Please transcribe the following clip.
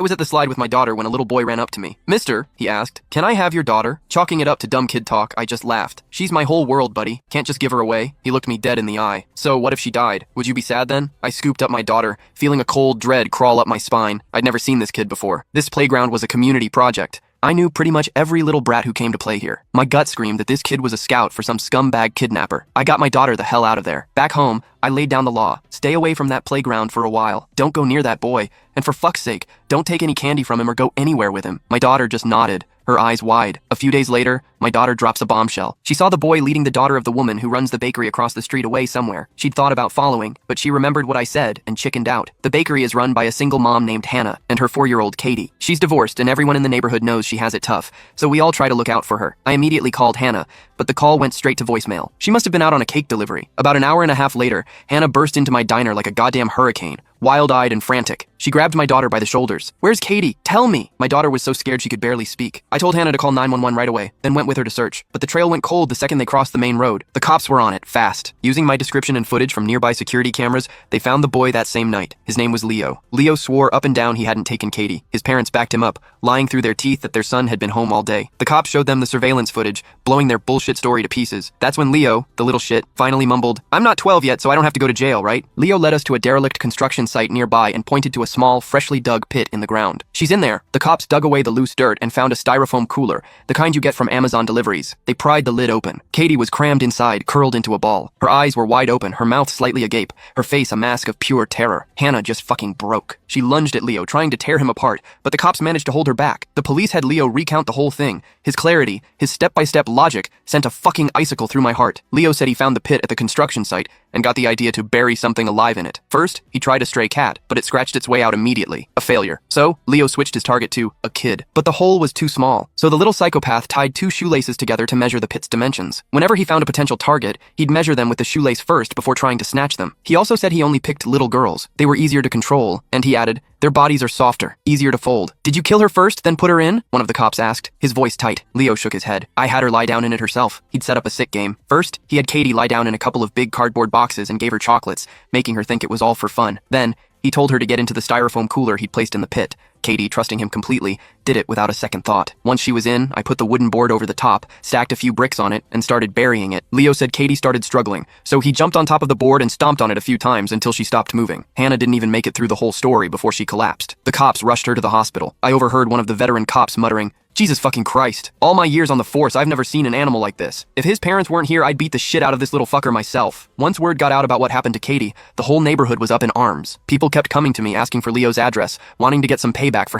I was at the slide with my daughter when a little boy ran up to me. "Mister," he asked, "can I have your daughter?" Chalking it up to dumb kid talk, I just laughed. "She's my whole world, buddy. Can't just give her away." He looked me dead in the eye. "So what if she died? Would you be sad then?" I scooped up my daughter, feeling a cold dread crawl up my spine. I'd never seen this kid before. This playground was a community project. I knew pretty much every little brat who came to play here. My gut screamed that this kid was a scout for some scumbag kidnapper. I got my daughter the hell out of there. Back home, I laid down the law. Stay away from that playground for a while. Don't go near that boy. And for fuck's sake, don't take any candy from him or go anywhere with him. My daughter just nodded, her eyes wide. A few days later, my daughter drops a bombshell. She saw the boy leading the daughter of the woman who runs the bakery across the street away somewhere. She'd thought about following, but she remembered what I said and chickened out. The bakery is run by a single mom named Hannah and her 4-year-old Katie. She's divorced and everyone in the neighborhood knows she has it tough, so we all try to look out for her. I immediately called Hannah, but the call went straight to voicemail. She must have been out on a cake delivery. About an hour and a half later, Hannah burst into my diner like a goddamn hurricane, wild-eyed and frantic. She grabbed my daughter by the shoulders. "Where's Katie? Tell me!" My daughter was so scared she could barely speak. I told Hannah to call 911 right away, then went with her to search. But the trail went cold the second they crossed the main road. The cops were on it, fast. Using my description and footage from nearby security cameras, they found the boy that same night. His name was Leo. Leo swore up and down he hadn't taken Katie. His parents backed him up, lying through their teeth that their son had been home all day. The cops showed them the surveillance footage, blowing their bullshit story to pieces. That's when Leo, the little shit, finally mumbled, "I'm not 12 yet, so I don't have to go to jail, right?" Leo led us to a derelict construction site nearby and pointed to a small, freshly dug pit in the ground. "She's in there." The cops dug away the loose dirt and found a styrofoam cooler, the kind you get from Amazon deliveries. They pried the lid open. Katie was crammed inside, curled into a ball. Her eyes were wide open, her mouth slightly agape, her face a mask of pure terror. Hannah just fucking broke. She lunged at Leo, trying to tear him apart, but the cops managed to hold her back. The police had Leo recount the whole thing. His clarity, his step-by-step logic, sent a fucking icicle through my heart. Leo said he found the pit at the construction site and got the idea to bury something alive in it. First, he tried a stray cat, but it scratched its way out immediately. A failure. So, Leo switched his target to a kid. But the hole was too small, so the little psychopath tied 2 shoelaces together to measure the pit's dimensions. Whenever he found a potential target, he'd measure them with the shoelace first before trying to snatch them. He also said he only picked little girls. They were easier to control, and he added, "Their bodies are softer, easier to fold." "Did you kill her first, then put her in?" one of the cops asked, his voice tight. Leo shook his head. "I had her lie down in it herself." He'd set up a sick game. First, he had Katie lie down in a couple of big cardboard boxes and gave her chocolates, making her think it was all for fun. Then, he told her to get into the styrofoam cooler he'd placed in the pit. Katie, trusting him completely, did it without a second thought. Once she was in, I put the wooden board over the top, stacked a few bricks on it, and started burying it. Leo said Katie started struggling, so he jumped on top of the board and stomped on it a few times until she stopped moving. Hannah didn't even make it through the whole story before she collapsed. The cops rushed her to the hospital. I overheard one of the veteran cops muttering, "Jesus fucking Christ. All my years on the force, I've never seen an animal like this. If his parents weren't here, I'd beat the shit out of this little fucker myself." Once word got out about what happened to Katie, the whole neighborhood was up in arms. People kept coming to me asking for Leo's address, wanting to get some payback for